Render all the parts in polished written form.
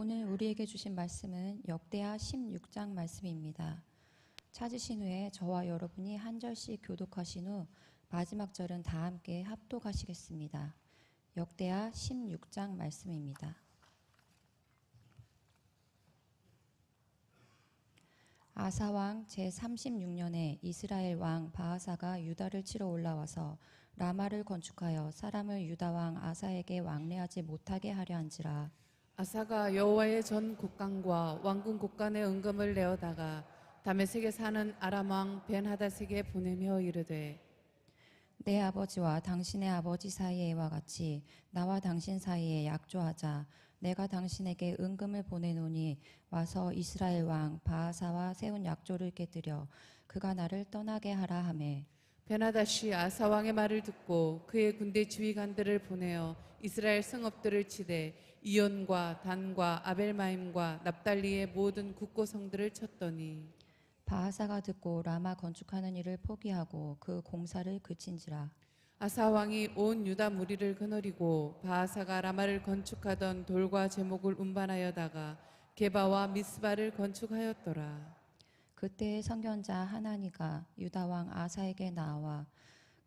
오늘 우리에게 주신 말씀은 역대하 16장 말씀입니다. 찾으신 후에 저와 여러분이 한 절씩 교독하신 후 마지막 절은 다 함께 합독하시겠습니다. 역대하 16장 말씀입니다. 아사왕 제36년에 이스라엘 왕 바하사가 유다를 치러 올라와서 라마를 건축하여 사람을 유다왕 아사에게 왕래하지 못하게 하려 한지라. 아사가 여호와의 전 곡간과 왕궁 곡간의 은금을 내어다가 다메섹에 사는 아람 왕 벤하닷에게 보내며 이르되, 내 아버지와 당신의 아버지 사이에와 같이 나와 당신 사이에 약조하자. 내가 당신에게 은금을 보내노니 와서 이스라엘 왕 바하사와 세운 약조를 깨뜨려 그가 나를 떠나게 하라 하매. 벤하닷이 아사 왕의 말을 듣고 그의 군대 지휘관들을 보내어 이스라엘 성읍들을 치되 이온과 단과 아벨마임과 납달리의 모든 국고성들을 쳤더니 바하사가 듣고 라마 건축하는 일을 포기하고 그 공사를 그친지라. 아사 왕이 온 유다 무리를 거느리고 바하사가 라마를 건축하던 돌과 제목을 운반하여다가 게바와 미스바를 건축하였더라. 그때의 선견자 하나니가 유다 왕 아사에게 나와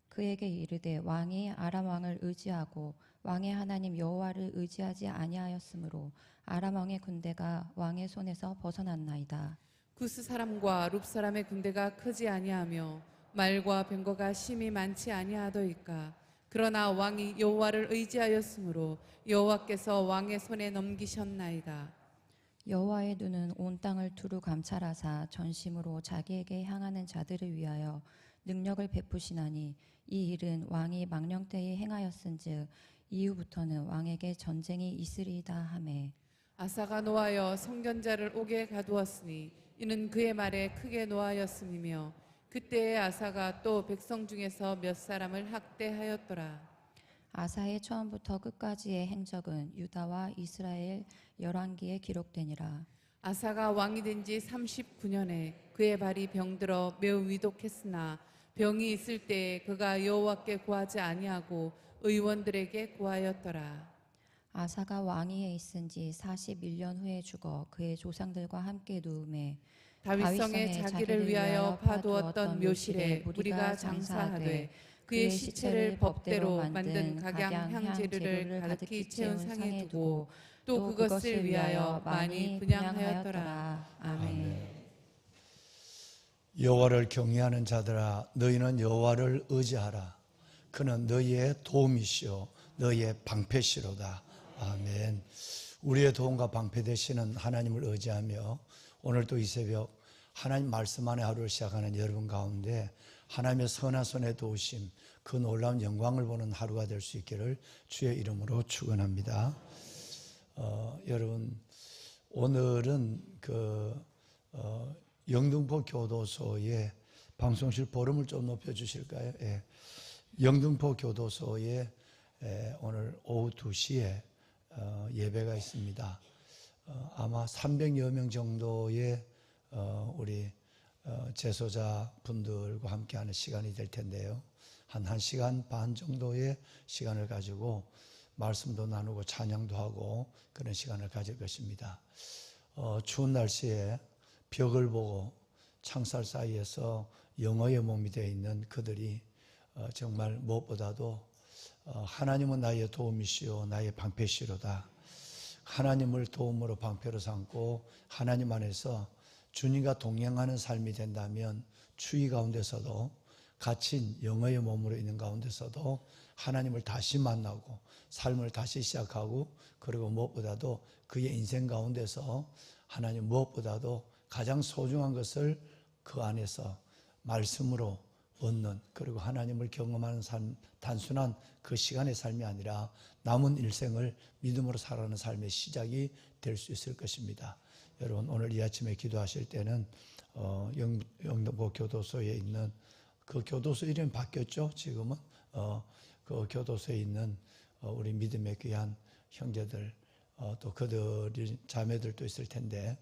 그에게 이르되 왕이 아람 왕을 의지하고 왕의 하나님 여호와를 의지하지 아니하였으므로 아람 왕의 군대가 왕의 손에서 벗어났나이다. 구스 사람과 룹 사람의 군대가 크지 아니하며 말과 병거가 심히 많지 아니하더이까. 그러나 왕이 여호와를 의지하였으므로 여호와께서 왕의 손에 넘기셨나이다. 여호와의 눈은 온 땅을 두루 감찰하사 전심으로 자기에게 향하는 자들을 위하여 능력을 베푸시나니 이 일은 왕이 망령 때에 행하였은즉 이후부터는 왕에게 전쟁이 있으리이다 하매. 아사가 노하여 선견자를 옥에 가두었으니 이는 그의 말에 크게 노하였음이며 그때에 아사가 또 백성 중에서 몇 사람을 학대하였더라. 아사의 처음부터 끝까지의 행적은 유다와 이스라엘 열왕기에 기록되니라. 아사가 왕이 된 지 39년에 그의 발이 병들어 매우 위독했으나 병이 있을 때에 그가 여호와께 구하지 아니하고 의원들에게 구하였더라. 아사가 왕위에 있은 지 41년 후에 죽어 그의 조상들과 함께 누움에 다윗성에 자기를 위하여 파두었던 묘실에 무리가 장사하되 그의 시체를 법대로 만든 각양 향재료를 가득히 채운 상에 두고 또 그것을 위하여 많이 분향하였더라. 아멘. 여호와를 경외하는 자들아, 너희는 여호와를 의지하라. 그는 너희의 도움이시오 너희의 방패시로다. 아멘. 우리의 도움과 방패 되시는 하나님을 의지하며 오늘도 이 새벽 하나님 말씀 안에 하루를 시작하는 여러분 가운데 하나님의 선한 손에 도우심, 그 놀라운 영광을 보는 하루가 될 수 있기를 주의 이름으로 축원합니다. 여러분, 오늘은 영등포 교도소의 방송실 볼륨을 좀 높여주실까요? 예. 영등포 교도소에 오늘 오후 2시에 예배가 있습니다. 아마 300여 명 정도의 우리 재소자 분들과 함께하는 시간이 될 텐데요. 한 1시간 반 정도의 시간을 가지고 말씀도 나누고 찬양도 하고 그런 시간을 가질 것입니다. 추운 날씨에 벽을 보고 창살 사이에서 영어의 몸이 되어 있는 그들이 정말 무엇보다도 하나님은 나의 도움이시오 나의 방패시로다. 하나님을 도움으로 방패로 삼고 하나님 안에서 주님과 동행하는 삶이 된다면 추위 가운데서도 갇힌 영어의 몸으로 있는 가운데서도 하나님을 다시 만나고 삶을 다시 시작하고 그리고 무엇보다도 그의 인생 가운데서 하나님 무엇보다도 가장 소중한 것을 그 안에서 말씀으로 얻는 그리고 하나님을 경험하는 삶, 단순한 그 시간의 삶이 아니라 남은 일생을 믿음으로 살아가는 삶의 시작이 될 수 있을 것입니다. 여러분, 오늘 이 아침에 기도하실 때는 영등포 교도소에 있는 그 교도소 이름이 바뀌었죠. 지금은 그 교도소에 있는 우리 믿음의 귀한 형제들 또 그들이 자매들도 있을 텐데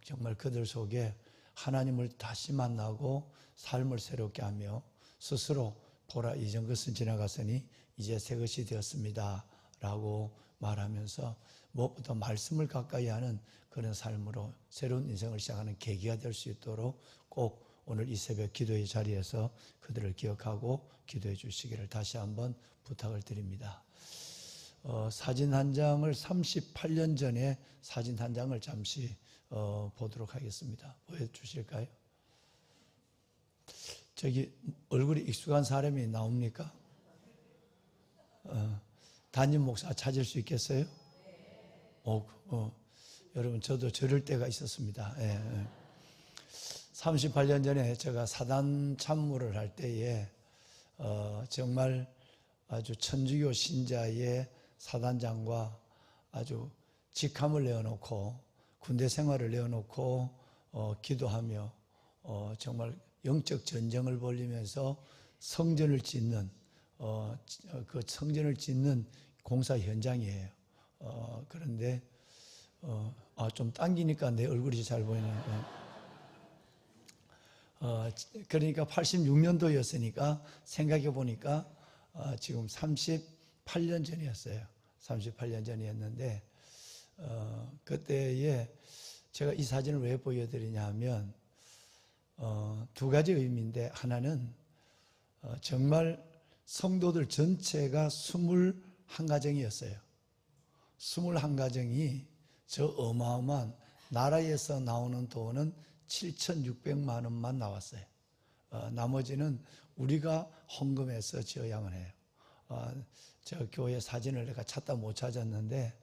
정말 그들 속에 하나님을 다시 만나고 삶을 새롭게 하며 스스로 보라 이전 것은 지나갔으니 이제 새 것이 되었습니다 라고 말하면서 무엇보다 말씀을 가까이 하는 그런 삶으로 새로운 인생을 시작하는 계기가 될 수 있도록 꼭 오늘 이 새벽 기도의 자리에서 그들을 기억하고 기도해 주시기를 다시 한번 부탁을 드립니다. 사진 한 장을 38년 전에 사진 한 장을 잠시 보도록 하겠습니다. 보여주실까요? 저기 얼굴이 익숙한 사람이 나옵니까? 담임 목사 찾을 수 있겠어요? 여러분 저도 저럴 때가 있었습니다. 38년 전에 제가 사단 참모를 할 때에 정말 아주 천주교 신자의 사단장과 아주 직함을 내어놓고 군대 생활을 내어놓고 기도하며 정말 영적 전쟁을 벌이면서 성전을 짓는 그 성전을 짓는 공사 현장이에요. 그런데 좀 당기니까 내 얼굴이 잘 보이네요. 그러니까 86년도였으니까 생각해 보니까 지금 38년 전이었어요. 38년 전이었는데 그때에 제가 이 사진을 왜 보여드리냐 하면 두 가지 의미인데, 하나는 정말 성도들 전체가 21가정이었어요. 21가정이 저 어마어마한 나라에서 나오는 돈은 7,600만 원만 나왔어요. 나머지는 우리가 헌금해서 지어야만 해요. 저 교회 사진을 내가 찾다 못 찾았는데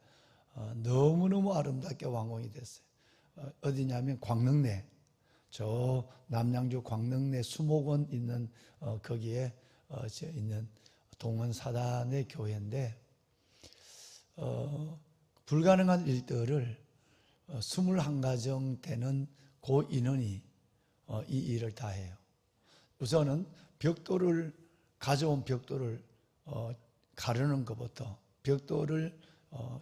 너무너무 아름답게 완공이 됐어요. 어디냐면 광릉내, 저 남양주 광릉내 수목원 있는 거기에 있는 동원사단의 교회인데 불가능한 일들을 21가정 되는 그 인원이 이 일을 다 해요. 우선은 벽돌을 가져온 벽돌을 가르는 것부터, 벽돌을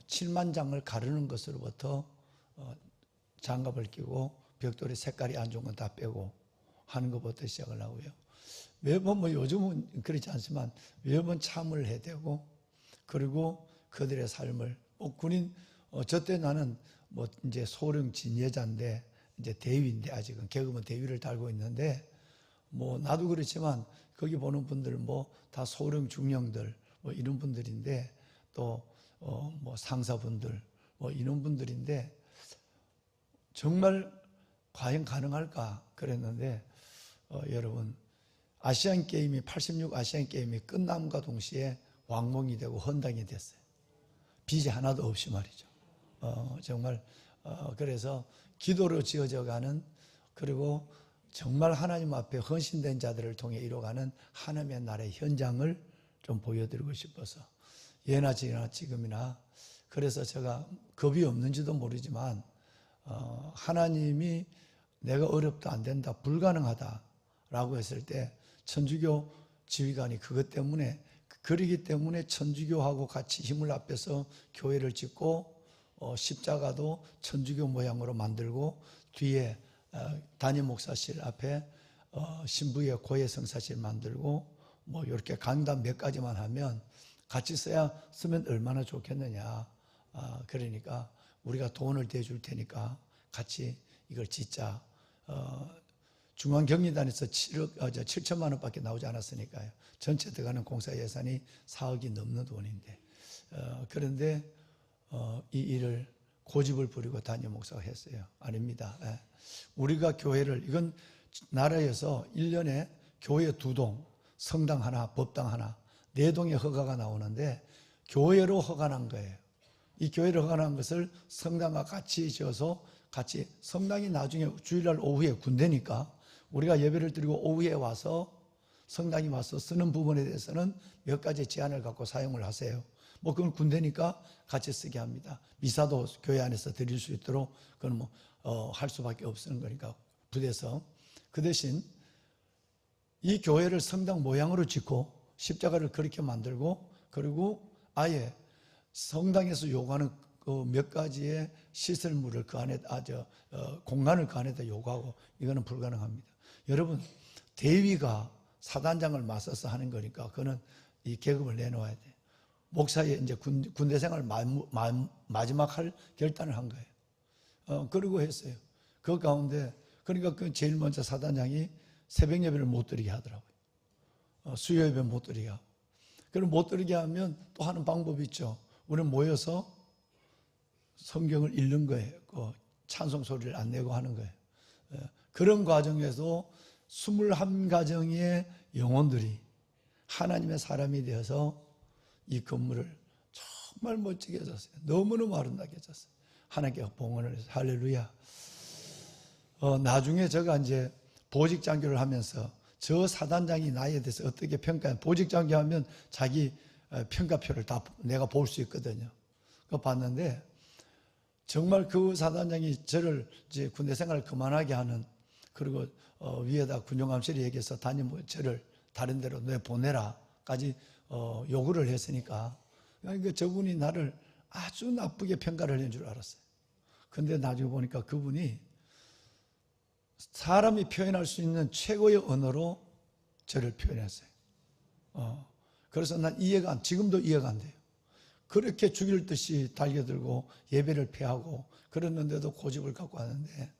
7만 장을 가르는 것으로부터 장갑을 끼고 벽돌의 색깔이 안 좋은 건 다 빼고 하는 것부터 시작을 하고요. 매번 요즘은 그렇지 않지만 매번 참을 해야 되고, 그리고 그들의 삶을 군인 저때 나는 이제 소령 진예자인데 이제 대위인데, 아직은 계급은 대위를 달고 있는데 나도 그렇지만 거기 보는 분들 다 소령 중령들 이런 분들인데, 또 상사분들 이런 분들인데 정말 과연 가능할까 그랬는데 여러분, 아시안게임이 86 아시안게임이 끝남과 동시에 왕몽이 되고 헌당이 됐어요. 빚이 하나도 없이 말이죠. 정말 그래서 기도로 지어져가는, 그리고 정말 하나님 앞에 헌신된 자들을 통해 이루어가는 하나님의 나라의 현장을 좀 보여드리고 싶어서, 예나 지금이나. 그래서 제가 겁이 없는지도 모르지만 하나님이 내가 어렵다, 안 된다, 불가능하다라고 했을 때 천주교 지휘관이 그것 때문에, 그러기 때문에 천주교하고 같이 힘을 합해서 교회를 짓고 십자가도 천주교 모양으로 만들고 뒤에 담임 목사실 앞에 신부의 고해 성사실 만들고 이렇게 강단 몇 가지만 하면 같이 쓰면 얼마나 좋겠느냐. 그러니까 우리가 돈을 대줄 테니까 같이 이걸 짓자. 중앙경리단에서 7천만 원밖에 나오지 않았으니까요. 전체 들어가는 공사 예산이 4억이 넘는 돈인데, 그런데 이 일을 고집을 부리고 담임 목사가 했어요. 아닙니다. 우리가 교회를, 이건 나라에서 1년에 교회 2동, 성당 하나, 법당 하나, 4동의 허가가 나오는데 교회로 허가난 거예요. 이 교회를 허가난 것을 성당과 같이 지어서 같이, 성당이 나중에 주일날 오후에 군대니까 우리가 예배를 드리고 오후에 와서 성당이 와서 쓰는 부분에 대해서는 몇 가지 제한을 갖고 사용을 하세요. 그건 군대니까 같이 쓰게 합니다. 미사도 교회 안에서 드릴 수 있도록 그건 할 수밖에 없는 거니까 부대서. 그 대신 이 교회를 성당 모양으로 짓고 십자가를 그렇게 만들고, 그리고 아예 성당에서 요구하는 그 몇 가지의 시설물을 그 안에, 공간을 그 안에다 요구하고, 이거는 불가능합니다. 여러분, 대위가 사단장을 맞서서 하는 거니까 그거는 이 계급을 내놓아야 돼요. 목사의 이제 군대 생활 마지막 할 결단을 한 거예요. 그러고 했어요. 그 가운데 그러니까 그 제일 먼저 사단장이 새벽 예배를 못 드리게 하더라고요. 수요 예배 못 드리게 하고. 그럼 못 드리게 하면 또 하는 방법이 있죠. 우리는 모여서 성경을 읽는 거예요. 그 찬송 소리를 안 내고 하는 거예요. 그런 과정에서 21가정의 영혼들이 하나님의 사람이 되어서 이 건물을 정말 멋지게 해줬어요. 너무너무 아름답게 해줬어요. 하나님께서 봉헌을 해서 할렐루야. 나중에 제가 이제 보직 장교를 하면서 저 사단장이 나에 대해서 어떻게 평가해? 보직 장교하면 자기 평가표를 다 내가 볼 수 있거든요. 그거 봤는데 정말 그 사단장이 저를 이제 군대 생활을 그만하게 하는, 그리고 위에다 군용감실에 얘기해서 담임 저를 다른 데로 내보내라까지 요구를 했으니까, 그러니까 저분이 나를 아주 나쁘게 평가를 한 줄 알았어요. 근데 나중에 보니까 그분이 사람이 표현할 수 있는 최고의 언어로 저를 표현했어요. 그래서 난 지금도 이해가 안 돼요. 그렇게 죽일 듯이 달겨들고 예배를 패하고 그랬는데도 고집을 갖고 하는데,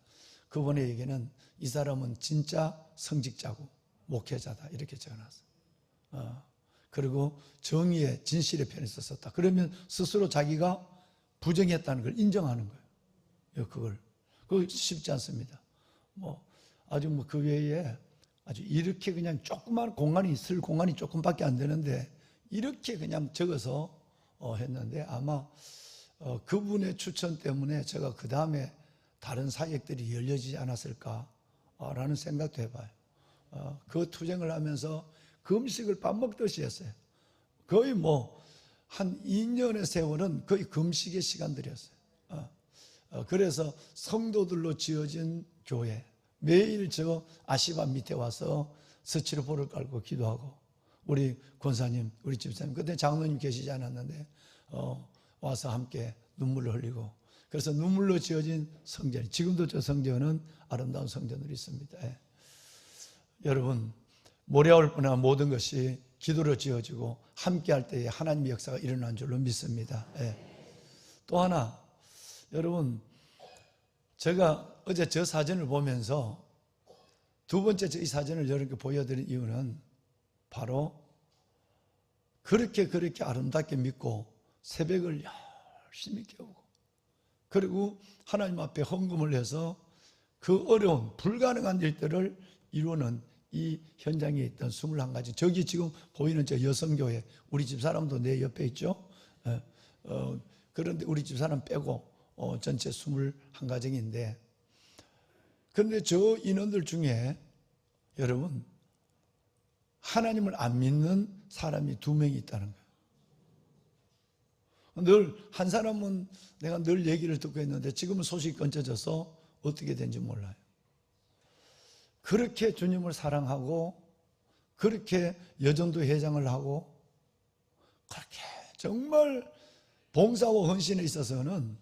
그분의 얘기는 이 사람은 진짜 성직자고 목회자다 이렇게 적어놨어요. 그리고 정의의 진실의 편에 썼었다. 그러면 스스로 자기가 부정했다는 걸 인정하는 거예요. 그거 쉽지 않습니다. 아주 그 외에 아주 이렇게 그냥 조그만 공간이 있을 공간이 조금밖에 안 되는데 이렇게 그냥 적어서 했는데, 아마 그분의 추천 때문에 제가 그 다음에 다른 사역들이 열려지지 않았을까라는 생각도 해봐요. 그 투쟁을 하면서 금식을 밥 먹듯이 했어요. 거의 한 2년의 세월은 거의 금식의 시간들이었어요. 그래서 성도들로 지어진 교회, 매일 저 아시바 밑에 와서 스티로폼을 깔고 기도하고, 우리 권사님, 우리 집사님, 그때 장로님 계시지 않았는데 와서 함께 눈물을 흘리고, 그래서 눈물로 지어진 성전, 지금도 저 성전은 아름다운 성전들이 있습니다. 여러분, 모래올 뻔한 모든 것이 기도로 지어지고 함께 할 때에 하나님의 역사가 일어난 줄로 믿습니다. 또 하나, 여러분, 제가 어제 저 사진을 보면서 두 번째 이 사진을 여러분께 보여드린 이유는 바로 그렇게 아름답게 믿고 새벽을 열심히 깨우고, 그리고 하나님 앞에 헌금을 해서 그 어려운 불가능한 일들을 이루는 이 현장에 있던 21가지, 저기 지금 보이는 저 여성교회, 우리 집사람도 내 옆에 있죠. 그런데 우리 집사람 빼고 전체 21가정인데, 그런데 저 인원들 중에 여러분 하나님을 안 믿는 사람이 2명이 있다는 거예요. 늘 한 사람은 내가 늘 얘기를 듣고 있는데 지금은 소식이 끊겨져서 어떻게 된지 몰라요. 그렇게 주님을 사랑하고 그렇게 여전도 회장을 하고 그렇게 정말 봉사와 헌신에 있어서는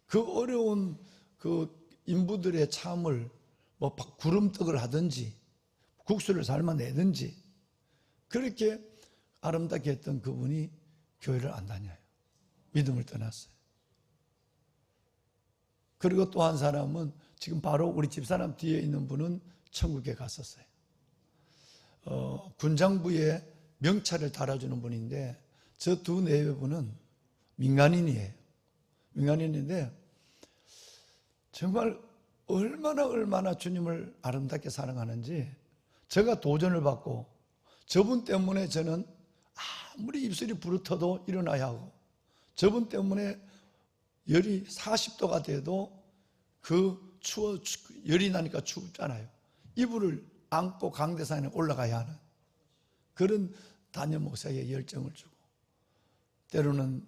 그 어려운 그 인부들의 참을 구름떡을 하든지 국수를 삶아내든지 그렇게 아름답게 했던 그분이 교회를 안 다녀요. 믿음을 떠났어요. 그리고 또 한 사람은 지금 바로 우리 집사람 뒤에 있는 분은 천국에 갔었어요. 군장부에 명찰을 달아주는 분인데 저 두 내외분은 민간인이에요. 민간인인데 정말 얼마나 주님을 아름답게 사랑하는지 제가 도전을 받고, 저분 때문에 저는 아무리 입술이 부르터도 일어나야 하고, 저분 때문에 열이 40도가 돼도 열이 나니까 춥잖아요. 이불을 안고 강대산에 올라가야 하는 그런 담임 목사의 열정을 주고, 때로는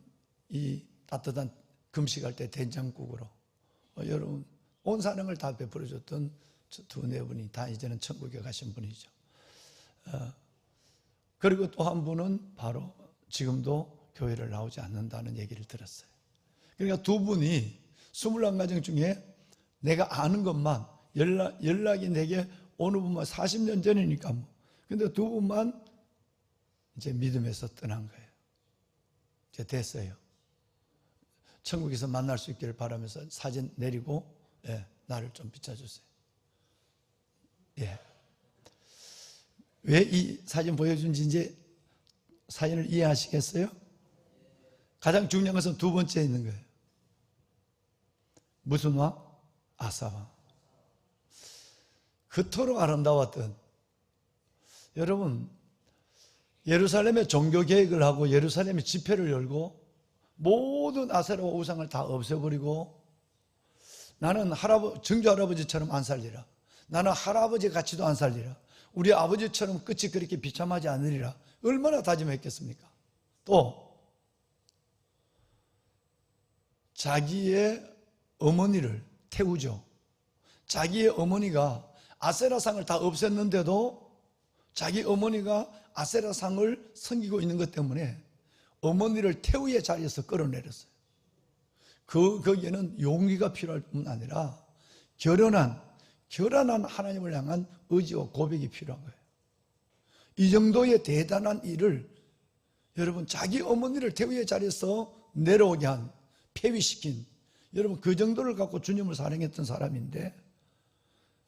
이 따뜻한 금식할 때 된장국으로 여러분 온 사랑을 다 베풀어줬던 두 네 분이 다 이제는 천국에 가신 분이죠. 그리고 또 한 분은 바로 지금도 교회를 나오지 않는다는 얘기를 들었어요. 그러니까 두 분이 21가정 중에 내가 아는 것만 연락이 내게 어느 분만 40년 전이니까 근데 두 분만 이제 믿음에서 떠난 거예요. 이제 됐어요. 천국에서 만날 수 있기를 바라면서 사진 내리고, 예, 나를 좀 비춰주세요. 예. 왜 이 사진 보여준지 이제 사진을 이해하시겠어요? 가장 중요한 것은 두 번째에 있는 거예요. 무슨 왕? 아사왕. 그토록 아름다웠던, 여러분, 예루살렘에 종교 개혁을 하고 예루살렘에 집회를 열고 모든 아세라와 우상을 다 없애버리고, 나는 증조 할아버지처럼 안 살리라, 나는 할아버지 같이도 안 살리라, 우리 아버지처럼 끝이 그렇게 비참하지 않으리라, 얼마나 다짐했겠습니까? 또 자기의 어머니를 태우죠. 자기의 어머니가 아세라상을 다 없앴는데도 자기 어머니가 아세라상을 섬기고 있는 것 때문에 어머니를 태우의 자리에서 끌어내렸어요. 거기에는 용기가 필요할 뿐 아니라 결연한 하나님을 향한 의지와 고백이 필요한 거예요. 이 정도의 대단한 일을, 여러분, 자기 어머니를 태우의 자리에서 내려오게 한, 폐위시킨, 여러분, 그 정도를 갖고 주님을 사랑했던 사람인데,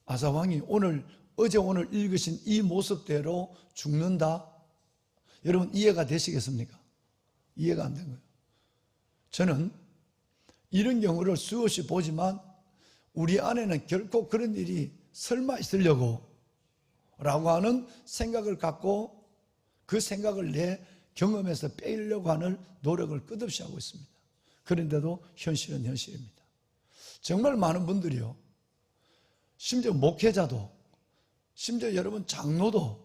아사왕이 어제 오늘 읽으신 이 모습대로 죽는다? 여러분, 이해가 되시겠습니까? 이해가 안 된 거예요. 저는 이런 경우를 수없이 보지만 우리 안에는 결코 그런 일이 설마 있으려고 라고 하는 생각을 갖고 그 생각을 내 경험에서 빼려고 하는 노력을 끝없이 하고 있습니다. 그런데도 현실은 현실입니다. 정말 많은 분들이요, 심지어 목회자도, 심지어 여러분 장로도,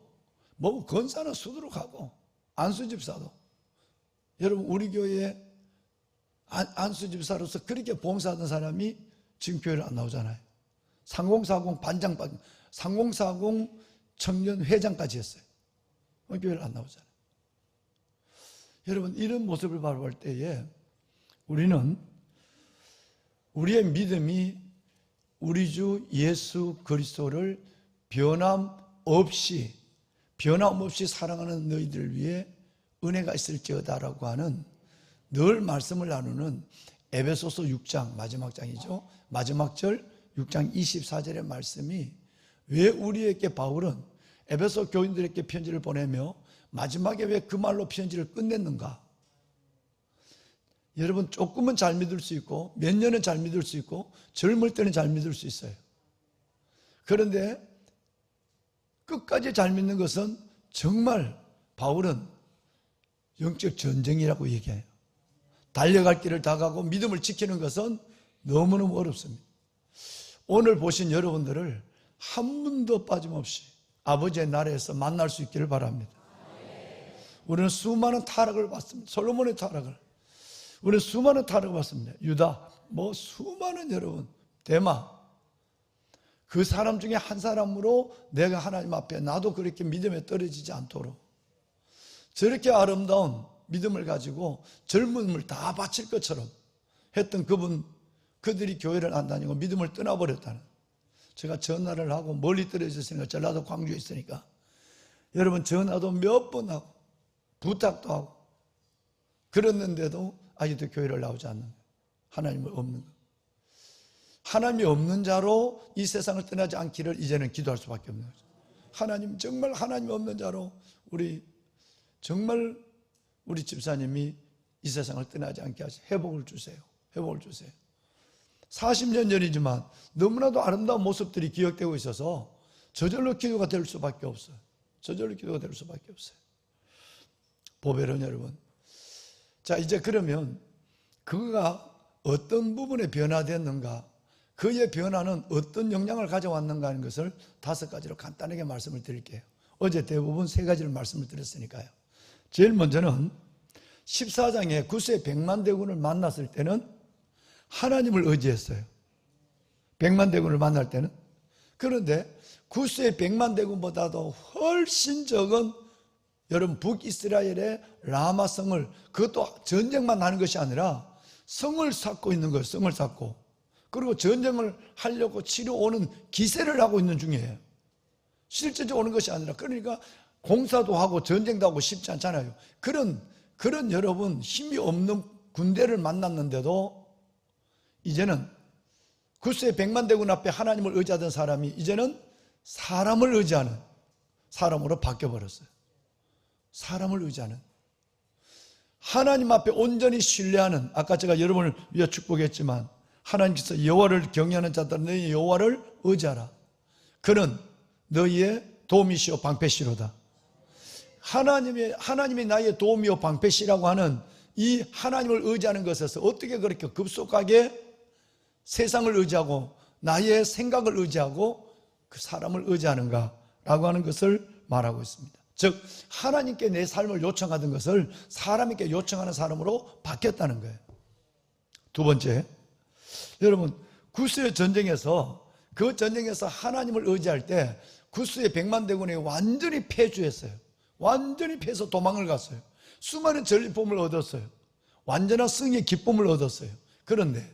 뭐 권사는 수두룩하고 안수집사도, 여러분 우리 교회에 안수집사로서 그렇게 봉사하던 사람이 지금 교회를 안 나오잖아요. 3040 반장, 3040 청년 회장까지 했어요. 교회를 안 나오잖아요. 여러분, 이런 모습을 바라볼 때에 우리는 우리의 믿음이 우리 주 예수 그리스도를 변함없이 사랑하는 너희들을 위해 은혜가 있을지어다라고 하는, 늘 말씀을 나누는 에베소서 6장 마지막 장이죠. 마지막 절 6장 24절의 말씀이 왜 우리에게 바울은 에베소 교인들에게 편지를 보내며 마지막에 왜 그 말로 편지를 끝냈는가? 여러분, 조금은 잘 믿을 수 있고 몇 년은 잘 믿을 수 있고 젊을 때는 잘 믿을 수 있어요. 그런데 끝까지 잘 믿는 것은 정말 바울은 영적 전쟁이라고 얘기해요. 달려갈 길을 다 가고 믿음을 지키는 것은 너무너무 어렵습니다. 오늘 보신 여러분들을 한 분도 빠짐없이 아버지의 나라에서 만날 수 있기를 바랍니다. 우리는 수많은 타락을 봤습니다. 솔로몬의 타락을, 우리는 수많은 타락을 봤습니다. 유다, 수많은 여러분, 데마, 그 사람 중에 한 사람으로 내가 하나님 앞에 나도 그렇게 믿음에 떨어지지 않도록 저렇게 아름다운 믿음을 가지고 젊음을 다 바칠 것처럼 했던 그들이 교회를 안 다니고 믿음을 떠나버렸다는, 제가 전화를 하고 멀리 떨어져 있으니까, 전라도 광주에 있으니까 여러분 전화도 몇 번 하고 부탁도 하고 그랬는데도 아직도 교회를 나오지 않는 거예요. 하나님이 없는 거예요. 하나님이 없는 자로 이 세상을 떠나지 않기를 이제는 기도할 수밖에 없는 거죠. 하나님, 정말 하나님이 없는 자로 정말 우리 집사님이 이 세상을 떠나지 않게 하시, 회복을 주세요. 회복을 주세요. 40년 전이지만 너무나도 아름다운 모습들이 기억되고 있어서 저절로 기도가 될 수밖에 없어요. 저절로 기도가 될 수밖에 없어요. 보배론 여러분, 자, 이제 그러면 그가 어떤 부분에 변화됐는가, 그의 변화는 어떤 영향을 가져왔는가 하는 것을 5가지로 간단하게 말씀을 드릴게요. 어제 대부분 3가지를 말씀을 드렸으니까요. 제일 먼저는 14장에 구스의 100만 대군을 만났을 때는 하나님을 의지했어요. 100만 대군을 만날 때는. 그런데 구스의 100만 대군보다도 훨씬 적은, 여러분, 북이스라엘의 라마성을, 그것도 전쟁만 하는 것이 아니라 성을 쌓고 있는 거예요. 성을 쌓고. 그리고 전쟁을 하려고 치러 오는 기세를 하고 있는 중이에요. 실제적으로 오는 것이 아니라, 그러니까 공사도 하고 전쟁도 하고 쉽지 않잖아요. 그런 그런 여러분 힘이 없는 군대를 만났는데도 이제는 구스의 100만 대군 앞에 하나님을 의지하던 사람이 이제는 사람을 의지하는 사람으로 바뀌어버렸어요. 사람을 의지하는, 하나님 앞에 온전히 신뢰하는, 아까 제가 여러분을 위해 축복했지만 하나님께서 여호와를 경외하는 자들은 너희 여호와를 의지하라. 그는 너희의 도움이시오 방패시로다. 하나님이 나의 도움이요 방패시라고 하는 이 하나님을 의지하는 것에서 어떻게 그렇게 급속하게 세상을 의지하고 나의 생각을 의지하고 그 사람을 의지하는가라고 하는 것을 말하고 있습니다. 즉 하나님께 내 삶을 요청하던 것을 사람에게 요청하는 사람으로 바뀌었다는 거예요. 두 번째, 여러분 구스의 전쟁에서, 그 전쟁에서 하나님을 의지할 때 구스의 100만 대군이 완전히 패주했어요. 완전히 패해서 도망을 갔어요. 수많은 전리품을 얻었어요. 완전한 승리의 기쁨을 얻었어요. 그런데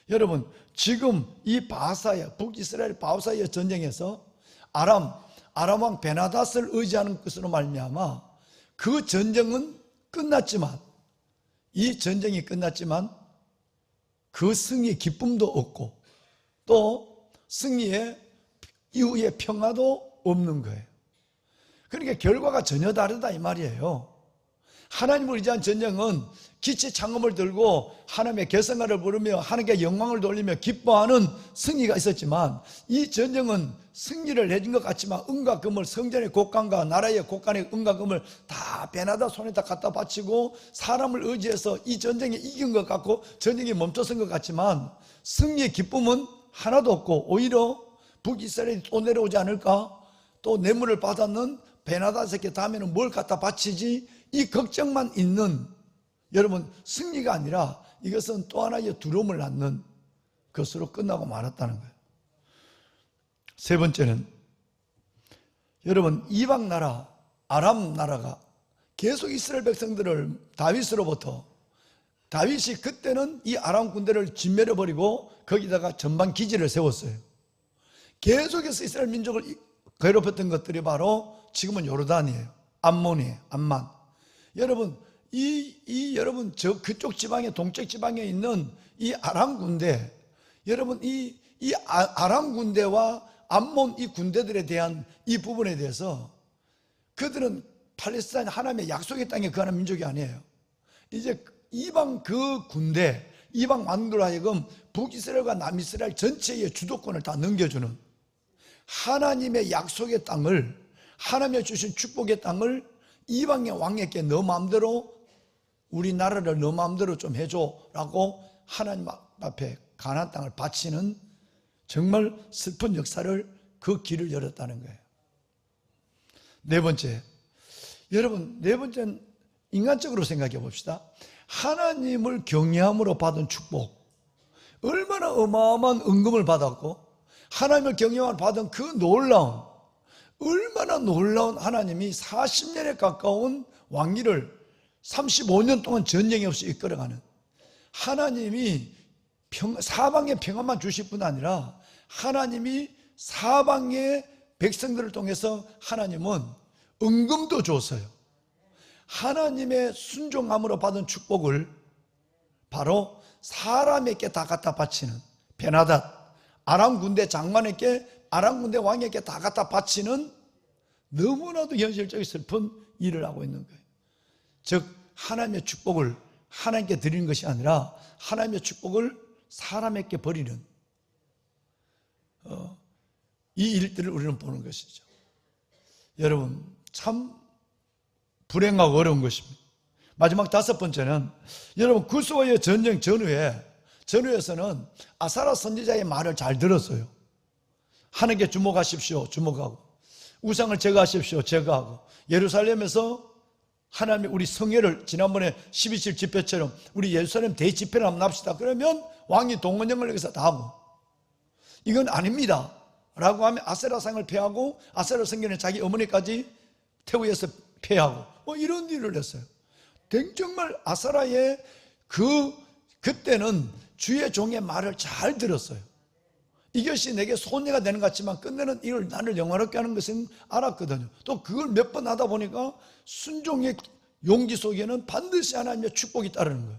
여러분 지금 이 바사야, 북이스라엘 바사야 전쟁에서 아람 왕 베나닷을 의지하는 것으로 말미암아 그 전쟁은 끝났지만, 이 전쟁이 끝났지만 그 승리의 기쁨도 없고 또 승리의 이후의 평화도 없는 거예요. 그러니까 결과가 전혀 다르다 이 말이에요. 하나님을 의지한 전쟁은 기치 창검을 들고 하나님의 결성가를 부르며 하나님께 영광을 돌리며 기뻐하는 승리가 있었지만, 이 전쟁은 승리를 해준 것 같지만 은과 금을, 성전의 곡간과 나라의 곡간의 은과 금을 다 베나다 손에다 갖다 바치고 사람을 의지해서 이 전쟁에 이긴 것 같고 전쟁이 멈춰선 것 같지만 승리의 기쁨은 하나도 없고 오히려 북이스라엘이 또 내려오지 않을까, 또 뇌물을 받았는 베나닷에게 다음에는 뭘 갖다 바치지, 이 걱정만 있는, 여러분 승리가 아니라 이것은 또 하나의 두려움을 낳는 것으로 끝나고 말았다는 거예요. 세 번째는 여러분 이방 나라 아람 나라가 계속 이스라엘 백성들을 다윗으로부터, 다윗이 그때는 이 아람 군대를 진멸해버리고 거기다가 전방 기지를 세웠어요. 계속해서 이스라엘 민족을 괴롭혔던 것들이 바로 지금은 요르단이에요. 암몬이에요. 암만. 여러분 여러분 저 그쪽 지방에, 동쪽 지방에 있는 이 아람 군대, 여러분 이 아람 군대와 암몬 이 군대들에 대한 이 부분에 대해서 그들은 팔레스타인 하나님의 약속의 땅에 거하는 민족이 아니에요. 이제 이방 그 군대, 이방 왕들로 하여금 북이스라엘과 남이스라엘 전체의 주도권을 다 넘겨주는, 하나님의 약속의 땅을, 하나님의 주신 축복의 땅을 이방의 왕에게 너 마음대로, 우리나라를 너 마음대로 좀 해줘라고 하나님 앞에 가나안 땅을 바치는 정말 슬픈 역사를, 그 길을 열었다는 거예요. 네 번째, 여러분 네 번째는 인간적으로 생각해 봅시다. 하나님을 경외함으로 받은 축복, 얼마나 어마어마한 은금을 받았고 하나님을 경외함으로 받은 그 놀라운, 얼마나 놀라운, 하나님이 40년에 가까운 왕위를 35년 동안 전쟁이 없이 이끌어가는, 하나님이 사방에 평안만 주실 뿐 아니라 하나님이 사방의 백성들을 통해서 하나님은 은금도 줬어요. 하나님의 순종함으로 받은 축복을 바로 사람에게 다 갖다 바치는, 베나닷 아람 군대 장관에게, 아람 군대 왕에게 다 갖다 바치는 너무나도 현실적인 슬픈 일을 하고 있는 거예요. 즉 하나님의 축복을 하나님께 드리는 것이 아니라 하나님의 축복을 사람에게 버리는 이 일들을 우리는 보는 것이죠. 여러분 참 불행하고 어려운 것입니다. 마지막 다섯 번째는 여러분 구스와의 전쟁 전후에서는 아사랴 선지자의 말을 잘 들었어요. 하나님께 주목하십시오. 주목하고 우상을 제거하십시오. 제거하고 예루살렘에서 하나님의 우리 성회를 지난번에 12실 집회처럼 우리 예루살렘 대집회를 한번 합시다. 그러면 왕이 동원령을 여기서 다 하고 이건 아닙니다 라고 하면 아세라상을 폐하고 아세라 성전에 자기 어머니까지 태우에서 폐하고 이런 일을 했어요. 정말 아사라의 그때는 주의 종의 말을 잘 들었어요. 이것이 내게 손해가 되는 것 같지만 끝내는 이걸 나를 영화롭게 하는 것은 알았거든요. 또 그걸 몇 번 하다 보니까 순종의 용기 속에는 반드시 하나님의 축복이 따르는 거예요.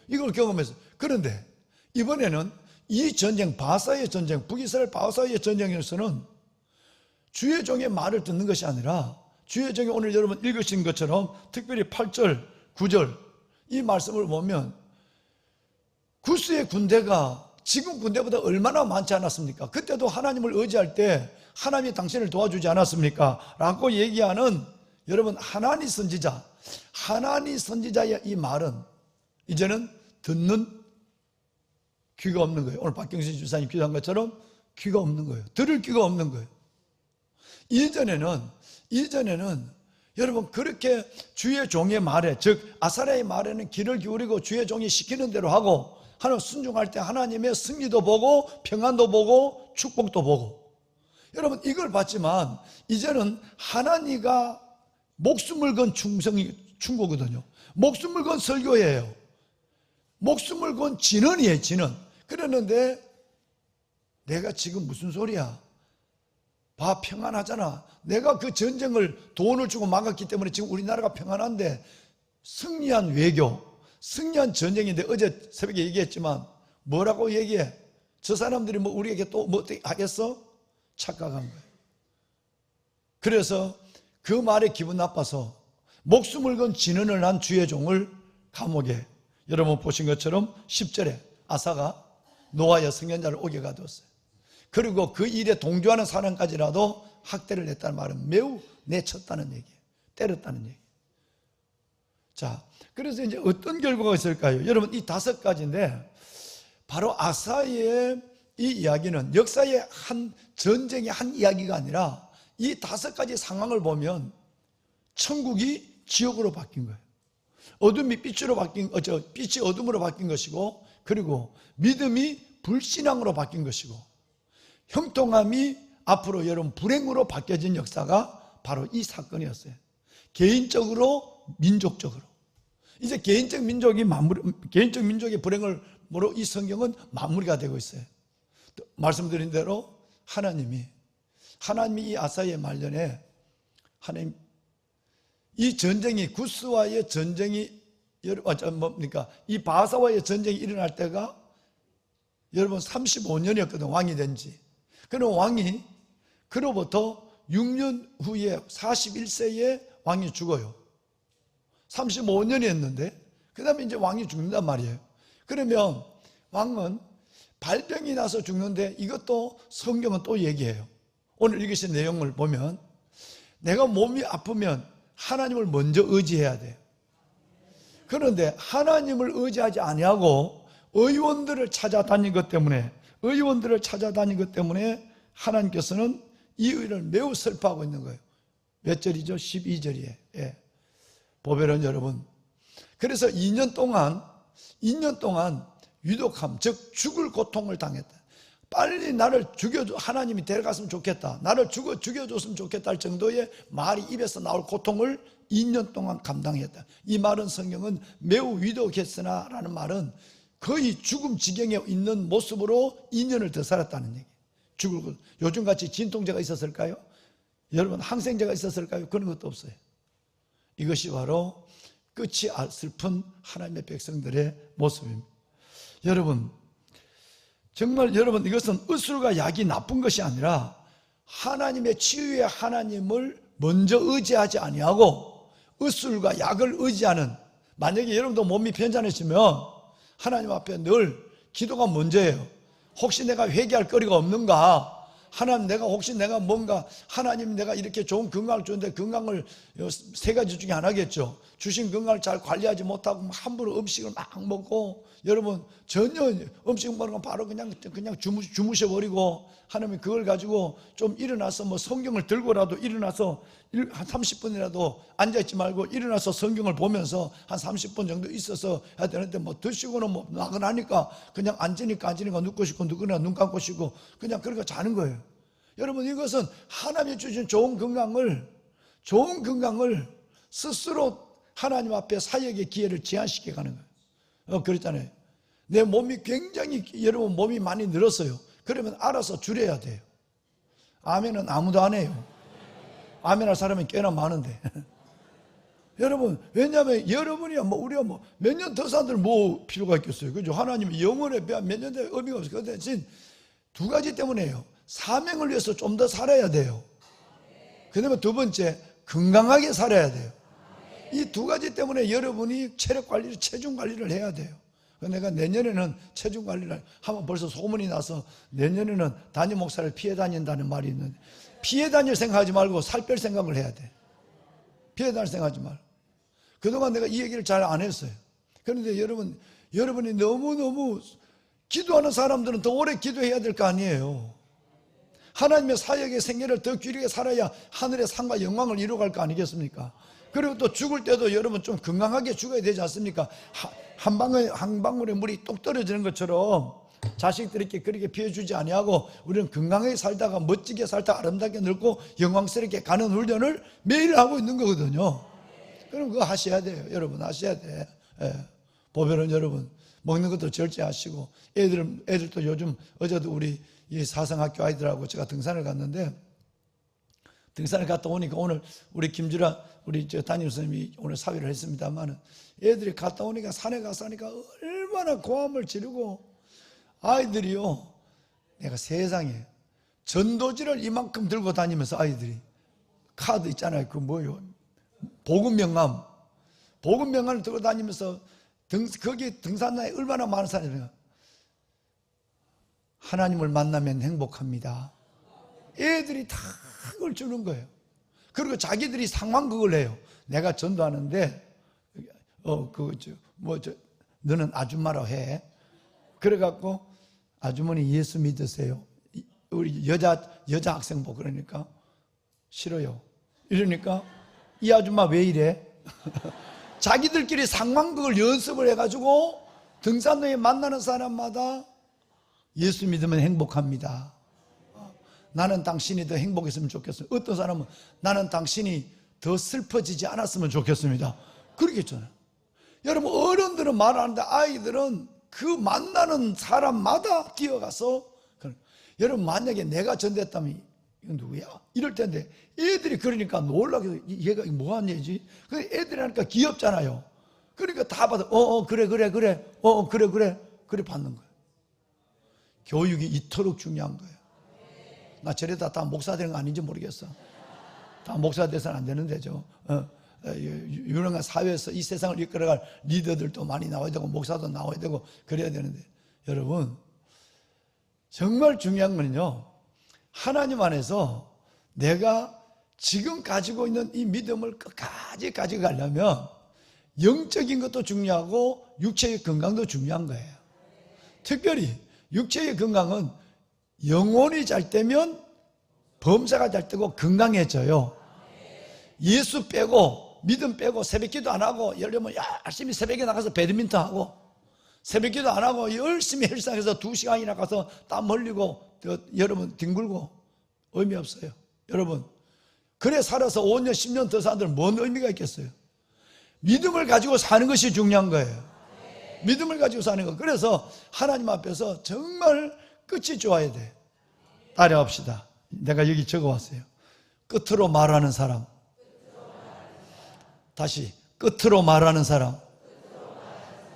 이걸 경험해서. 그런데 이번에는 이 전쟁, 바사의 전쟁, 북이스라엘 바사의 전쟁에서는 주의 종의 말을 듣는 것이 아니라 주의 종이 오늘 여러분 읽으신 것처럼 특별히 8절, 9절 이 말씀을 보면 구스의 군대가 지금 군대보다 얼마나 많지 않았습니까? 그때도 하나님을 의지할 때 하나님이 당신을 도와주지 않았습니까? 라고 얘기하는 여러분 하나니 선지자, 하나니 선지자의 이 말은 이제는 듣는 귀가 없는 거예요. 오늘 박경신 주사님 기도한 것처럼 귀가 없는 거예요. 들을 귀가 없는 거예요. 이전에는 여러분 그렇게 주의 종의 말에, 즉 아사랴의 말에는 귀를 기울이고 주의 종이 시키는 대로 하고 하나님 순종할 때 하나님의 승리도 보고 평안도 보고 축복도 보고, 여러분 이걸 봤지만 이제는 하나님과 목숨을 건 충고거든요. 목숨을 건 설교예요. 목숨을 건 진언이에요. 진언. 그랬는데 내가 지금 무슨 소리야? 봐, 평안하잖아. 내가 그 전쟁을 돈을 주고 막았기 때문에 지금 우리나라가 평안한데, 승리한 외교, 승리한 전쟁인데 어제 새벽에 얘기했지만 뭐라고 얘기해? 저 사람들이 뭐 우리에게 또 뭐 어떻게 하겠어? 착각한 거예요. 그래서 그 말에 기분 나빠서 목숨을 건 진언을 한 주의 종을 감옥에, 여러분 보신 것처럼 10절에 아사가 노아의 선견자를 옥에 가두었어요. 그리고 그 일에 동조하는 사람까지라도 학대를 했다는 말은 매우 내쳤다는 얘기예요. 때렸다는 얘기예요. 자, 그래서 이제 어떤 결과가 있을까요? 여러분 이 5가지인데 바로 아사의 이 이야기는 역사의 한 전쟁의 한 이야기가 아니라 이 5가지 상황을 보면 천국이 지옥으로 바뀐 거예요. 어둠이 빛으로 바뀐, 빛이 어둠으로 바뀐 것이고, 그리고 믿음이 불신앙으로 바뀐 것이고, 형통함이 앞으로 여러분 불행으로 바뀌어진 역사가 바로 이 사건이었어요. 개인적으로, 민족적으로. 이제 개인적 민족의 불행을 모로 이 성경은 마무리가 되고 있어요. 말씀드린 대로 하나님이 이 아사의 말년에 하나님 이 전쟁이, 구스와의 전쟁이, 뭡니까? 이 바사와의 전쟁이 일어날 때가 여러분 35년이었거든, 왕이 된 지. 그럼 왕이 그로부터 6년 후에 41세에 왕이 죽어요. 35년이 했는데, 그 다음에 이제 왕이 죽는단 말이에요. 그러면 왕은 발병이 나서 죽는데, 이것도 성경은 또 얘기해요. 오늘 읽으신 내용을 보면 내가 몸이 아프면 하나님을 먼저 의지해야 돼요. 그런데 하나님을 의지하지 아니하고 의원들을 찾아다닌 것 때문에 하나님께서는 이 의를 매우 슬퍼하고 있는 거예요. 몇 절이죠? 12절이에요. 예. 보배는 여러분, 그래서 2년 동안 유독함, 즉 죽을 고통을 당했다. 빨리 나를 하나님이 데려갔으면 좋겠다, 나를 죽여줬으면 좋겠다 할 정도의 말이 입에서 나올 고통을 2년 동안 감당했다. 이 말은 성경은 매우 위독했으나 라는 말은 거의 죽음 지경에 있는 모습으로 2년을 더 살았다는 얘기. 요즘같이 진통제가 있었을까요? 여러분 항생제가 있었을까요? 그런 것도 없어요. 이것이 바로 끝이 슬픈 하나님의 백성들의 모습입니다. 여러분, 정말 여러분, 이것은 의술과 약이 나쁜 것이 아니라 하나님의 치유의 하나님을 먼저 의지하지 아니하고 의술과 약을 의지하는, 만약에 여러분도 몸이 편찮으시면 하나님 앞에 늘 기도가 먼저예요. 혹시 내가 회개할 거리가 없는가? 하나님, 내가 뭔가, 하나님 내가 이렇게 좋은 건강을 주는데 건강을 3가지 중에 하나겠죠. 주신 건강을 잘 관리하지 못하고 함부로 음식을 막 먹고, 여러분 전혀 음식 먹는 건 바로 그냥 주무셔버리고, 하나님 그걸 가지고 좀 일어나서 뭐 성경을 들고라도 일어나서 한 30분이라도 앉아있지 말고 일어나서 성경을 보면서 한 30분 정도 있어서 해야 되는데, 뭐 드시고는 뭐 나가니까 그냥 앉으니까 눕고 싶고 누구나 눈 감고 싶고 그냥 그러고 자는 거예요. 여러분, 이것은 하나님이 주신 좋은 건강을 스스로 하나님 앞에 사역의 기회를 제한시켜 가는 거예요. 그랬잖아요. 내 몸이 굉장히, 여러분 몸이 많이 늘었어요. 그러면 알아서 줄여야 돼요. 아멘은 아무도 안 해요. 아멘 할 사람이 꽤나 많은데. 여러분, 왜냐하면 여러분이야 뭐 우리가 뭐 몇 년 더 산들 뭐 필요가 있겠어요. 그죠? 하나님의 영혼에 비하면 몇 년 더 의미가 없어요. 그 대신 두 가지 때문에요. 사명을 위해서 좀 더 살아야 돼요. 그 다음에 두 번째, 건강하게 살아야 돼요. 이 두 가지 때문에 여러분이 체력 관리를, 체중 관리를 해야 돼요. 내가 내년에는 체중 관리를 하면 벌써 소문이 나서 내년에는 담임 목사를 피해 다닌다는 말이 있는데, 피해 다닐 생각하지 말고 살 뺄 생각을 해야 돼. 피해 다닐 생각하지 말고. 그동안 내가 이 얘기를 잘 안 했어요. 그런데 여러분이 너무너무 기도하는 사람들은 더 오래 기도해야 될 거 아니에요. 하나님의 사역의 생애를 더 귀하게 살아야 하늘의 상과 영광을 이루어갈 거 아니겠습니까? 그리고 또 죽을 때도 여러분 좀 건강하게 죽어야 되지 않습니까? 한 방울의 물이 똑 떨어지는 것처럼 자식들에게 그렇게 피해주지 아니하고 우리는 건강하게 살다가 멋지게 살다가 아름답게 늙고 영광스럽게 가는 훈련을 매일 하고 있는 거거든요. 그럼 그거 하셔야 돼요. 여러분 하셔야 돼. 예. 보면은 여러분 먹는 것도 절제하시고, 애들도 요즘 어제도 우리 이 사상학교 아이들하고 제가 등산을 갔는데, 등산을 갔다 오니까 오늘 우리 김주라 우리 담임 선생님이 오늘 사회를 했습니다만은, 애들이 갔다 오니까 산에 가서 하니까 얼마나 고함을 지르고, 아이들이요, 내가 세상에 전도지를 이만큼 들고 다니면서 아이들이 카드 있잖아요. 그 뭐요? 복음명함을 들고 다니면서 거기 등산로에 얼마나 많은 사람이 하나님을 만나면 행복합니다. 애들이 다 그걸 주는 거예요. 그리고 자기들이 상황극을 해요. 내가 전도하는데 너는 아줌마로 해. 그래갖고 아주머니 예수 믿으세요. 우리 여자 학생부 그러니까 싫어요. 이러니까 이 아줌마 왜 이래? 자기들끼리 상황극을 연습을 해가지고 등산로에 만나는 사람마다 예수 믿으면 행복합니다. 나는 당신이 더 행복했으면 좋겠어요. 어떤 사람은 나는 당신이 더 슬퍼지지 않았으면 좋겠습니다. 그러겠잖아요. 여러분 어른들은 말하는데 아이들은 그 만나는 사람마다 뛰어가서, 여러분 만약에 내가 전도했다면 이건 누구야? 이럴 텐데 애들이 그러니까 놀라게 얘가 뭐한 얘기지? 애들이 하니까 귀엽잖아요. 그러니까 다 받아. 그래 그래 받는 거예요. 교육이 이토록 중요한 거예요. 나 저래다 다 목사 되는 거 아닌지 모르겠어. 다 목사 돼서는 안 되는데 유능한 사회에서 이 세상을 이끌어갈 리더들도 많이 나와야 되고 목사도 나와야 되고 그래야 되는데, 여러분 정말 중요한 거는요, 하나님 안에서 내가 지금 가지고 있는 이 믿음을 끝까지 가지고 가려면 영적인 것도 중요하고 육체의 건강도 중요한 거예요. 특별히 육체의 건강은 영혼이 잘 되면 범사가 잘 되고 건강해져요. 예수 빼고 믿음 빼고 새벽기도 안 하고, 예를 들면 열심히 새벽에 나가서 배드민턴 하고, 새벽기도 안 하고 열심히 헬스장에서 2시간이나 가서 땀 흘리고 여러분 뒹굴고 의미 없어요. 여러분 그래 살아서 5년 10년 더 사는 뭔 의미가 있겠어요? 믿음을 가지고 사는 것이 중요한 거예요. 믿음을 가지고 사는 거. 그래서 하나님 앞에서 정말 끝이 좋아야 돼. 따라합시다. 내가 여기 적어왔어요. 끝으로 말하는 사람. 다시 끝으로 말하는 사람.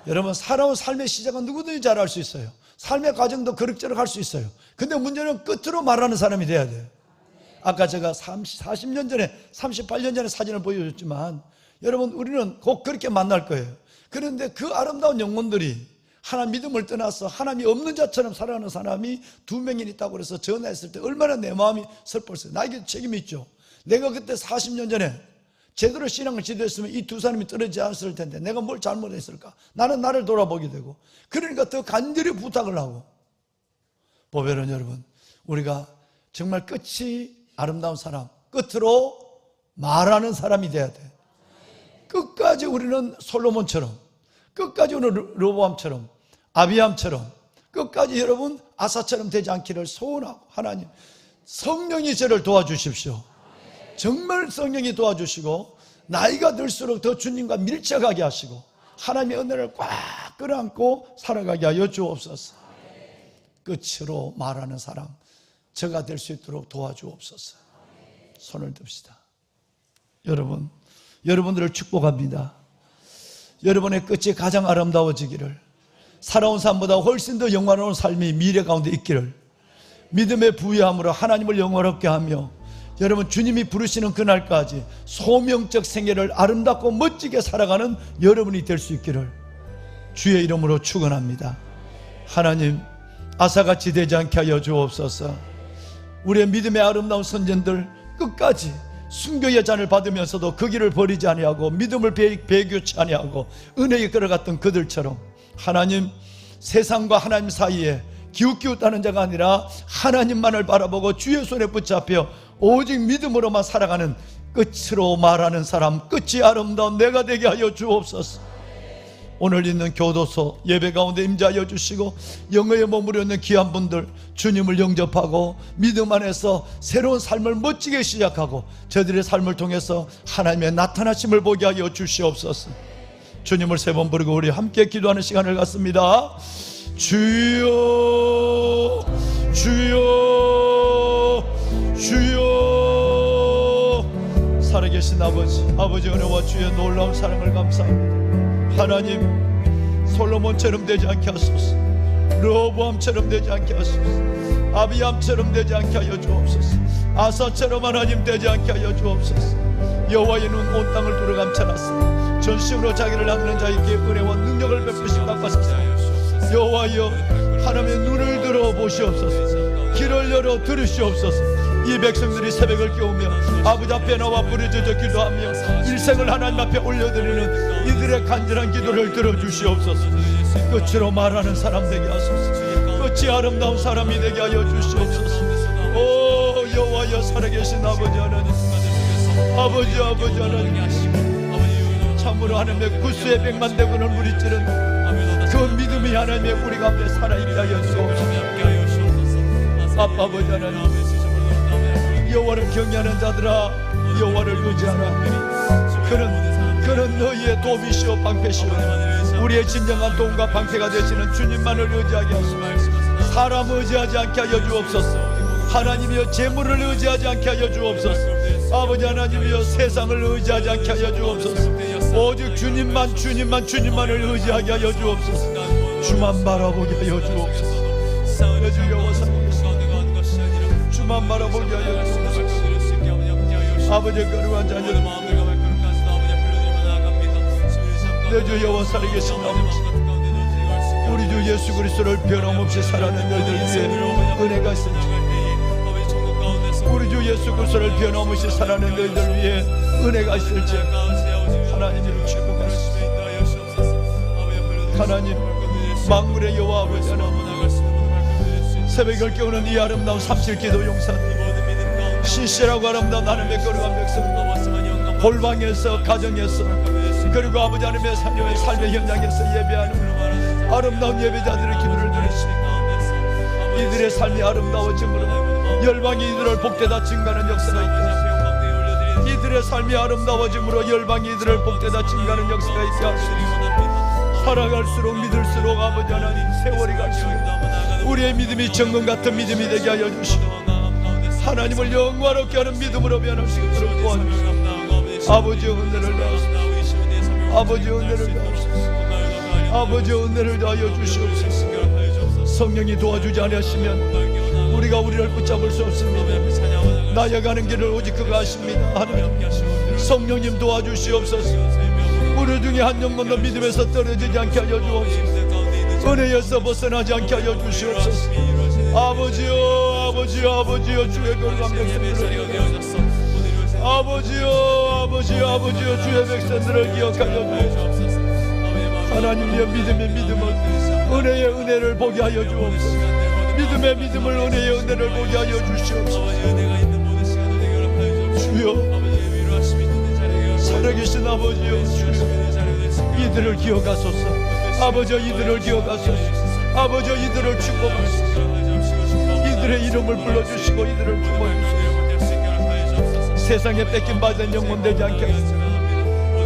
여러분 살아온 삶의 시작은 누구든지 잘 알 수 있어요. 삶의 과정도 그럭저럭 할 수 있어요. 근데 문제는 끝으로 말하는 사람이 돼야 돼요. 아까 제가 40년 전에 38년 전에 사진을 보여줬지만, 여러분 우리는 곧 그렇게 만날 거예요. 그런데 그 아름다운 영혼들이 하나님 믿음을 떠나서 하나님이 없는 자처럼 살아가는 사람이 2명이 있다고 그래서 전화했을 때 얼마나 내 마음이 슬펐어요. 나에게 책임이 있죠. 내가 그때 40년 전에 제대로 신앙을 지도했으면 이 두 사람이 떨어지지 않았을 텐데 내가 뭘 잘못했을까? 나는 나를 돌아보게 되고, 그러니까 더 간절히 부탁을 하고. 보배는 여러분, 우리가 정말 끝이 아름다운 사람, 끝으로 말하는 사람이 돼야 돼. 끝까지 우리는 솔로몬처럼, 끝까지 우리는 르보암처럼, 아비암처럼, 끝까지 여러분 아사처럼 되지 않기를 소원하고, 하나님 성령이 저를 도와주십시오. 정말 성령이 도와주시고 나이가 들수록 더 주님과 밀착하게 하시고 하나님의 은혜를 꽉 끌어안고 살아가게 하여 주옵소서. 끝으로 말하는 사람 저가 될 수 있도록 도와주옵소서. 손을 듭시다. 여러분 여러분들을 축복합니다. 여러분의 끝이 가장 아름다워지기를, 살아온 삶보다 훨씬 더 영광스러운 삶이 미래 가운데 있기를, 믿음의 부유함으로 하나님을 영원롭게 하며 여러분 주님이 부르시는 그날까지 소명적 생애를 아름답고 멋지게 살아가는 여러분이 될 수 있기를 주의 이름으로 축원합니다. 하나님, 아사같이 되지 않게 하여 주옵소서. 우리의 믿음의 아름다운 선전들 끝까지 순교의 잔을 받으면서도 그 길을 버리지 아니하고 믿음을 배교치 아니하고 은혜에 끌어갔던 그들처럼 하나님, 세상과 하나님 사이에 기웃기웃하는 자가 아니라 하나님만을 바라보고 주의 손에 붙잡혀 오직 믿음으로만 살아가는 끝으로 말하는 사람, 끝이 아름다운 내가 되게 하여 주옵소서. 오늘 있는 교도소 예배 가운데 임재하여 주시고 영어에 머무르 있는 귀한 분들 주님을 영접하고 믿음 안에서 새로운 삶을 멋지게 시작하고 저들의 삶을 통해서 하나님의 나타나심을 보게 하여 주시옵소서. 주님을 세 번 부르고 우리 함께 기도하는 시간을 갖습니다. 주여 주여 주여. 살아계신 아버지, 아버지 은혜와 주의 놀라운 사랑을 감사합니다. 하나님, 솔로몬처럼 되지 않게 하소서. 르호보암처럼 되지 않게 하소서. 아비암처럼 되지 않게 하여 주옵소서. 아사처럼 하나님 되지 않게 하여 주옵소서. 여호와의 눈 온 땅을 두루감춰놨으니 전심으로 자기를 향하는 자에게 은혜와 능력을 베푸시고 깎아소서. 여호와여, 하나님의 눈을 들어 보시옵소서. 귀를 열어 들으시옵소서. 이 백성들이 새벽을 깨우며 아버지 앞에 나와 부르짖어 기도하며 일생을 하나님 앞에 올려드리는 이들의 간절한 기도를 들어주시옵소서. 끝으로 말하는 사람 되게 하소서. 끝이 아름다운 사람이 되게 하여 주시옵소서. 오 여호와여, 살아계신 아버지 하나님, 아버지 하나님, 참으로 하나님의 구수의 백만대군을 무리찌른 그 믿음이 하나님의 우리 가운데 살아있게 하여 주옵소서. 아버지 하나님, 여호와를 경외하는 자들아, 여호와를 의지하라. 그는 너희의 도움이시오 방패시오. 우리의 진정한 도움과 방패가 되시는 주님만을 의지하게 하소서. 사람 의지하지 않게 하여 주옵소서. 하나님이여, 재물을 의지하지 않게 하여 주옵소서. 아버지 하나님이여, 세상을 의지하지 않게 하여 주옵소서. 오직 주님만을 의지하게 하여 주옵소서. 주만 바라보게 하여 주옵소서. 내 주 여호와, 주만 바라보게 하여 주옵소서. 아버지의 거룩한 자녀들, 내 주 여호와, 살아계신 아버지, 우리 주 예수 그리스도를 변함없이 살아가는 너희들 위해 은혜가 있을지, 우리 주 예수 그리스도를 변함없이 살아가는 너희들 위해 은혜가 있을지 하나님을 축복하시옵소서. 하나님, 만물의 여호와 아버지 하나님, 새벽을 깨우는 이 아름다운 삼실기도 용사들, 시시라고 아름다운 하나님의 거룩한 백성들, 골방에서, 가정에서, 그리고 아버지 하나님의 삶의 현장에서 예배하는 아름다운 예배자들의 기도를 들으시고 이들의 삶이 아름다워짐으로 열방이 이들을 복되다 증가하는 역사가 있게 하시고, 이들의 삶이 아름다워짐으로 열방이 이들을 복되다 증가하는 역사가 있게 하시고, 살아갈수록 믿을수록 아버지 하나님, 세월이 갈수록 우리의 믿음이 정금 같은 믿음이 되게 하여 주시고 하나님을 영광롭게 하는 믿음으로 변화시키도록 도와주시고, 아버지의 은혜를 다하소서. 아버지의 은혜를 다하소서. 아버지의 은혜를 다하여 주시옵소서. 성령이 도와주지 않으시면 우리가 우리를 붙잡을 수 없습니다. 나아가는 길을 오직 그가 하십니다. 하나님, 성령님 도와주시옵소서. 우리 중에 한 영혼도 믿음에서 떨어지지 않게 하여 주옵소서. 은혜에서 벗어나지 않게 하여 주시옵소서. 아버지여, 주의 거룩한 백성들을 아버지여, 주의 백성들을 기억하여 주옵소서. 하나님의 믿음은 은혜의 은혜를 보게 하여 주옵소서. 믿음의 믿음을, 은혜의 은혜를 보게 하여 주시옵소서. 주여, 살아계신 아버지여, 이들을 기억하소서. 아버지여, 이들을 기억하소서. 아버지여, 이들을 축복하소서. 이들의 이름을 불러주시고 이들을 품어주소서. 세상에 뺏김받은 영혼 되지 않게 하소서.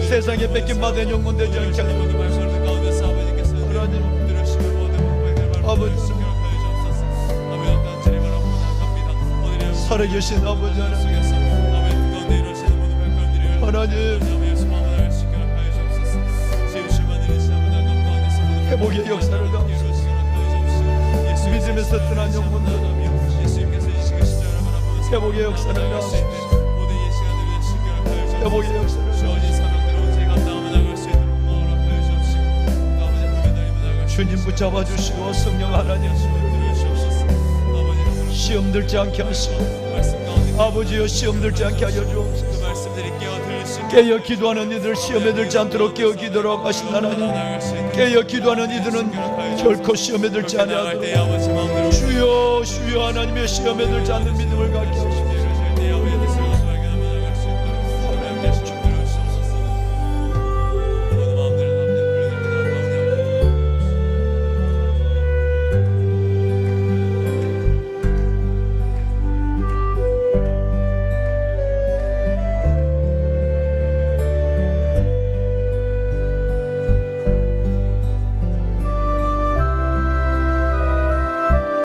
세상에 뺏김받은 영혼 되지 않게 하소서. 하나님, 아버지, 살아계신 아버지 하나님, 회복의 역사를 넣으소서. 믿음에서 떠난 영혼들 회복의 역사를 넣으소서. 회복의 역사를 넣으소서. 주님 붙잡아 주시고 성령 하나님 시험 들지 않게 하시고 아버지여 시험 들지 않게 하여 주옵소서. 깨어 기도하는 이들 시험에 들지 않도록 깨어 기도록 하신 하나님, 깨어 기도하는 이들은 결코 시험에 들지 아니하도록 주여 주여 하나님의 시험에 들지 않는 믿음을 갖게 하시고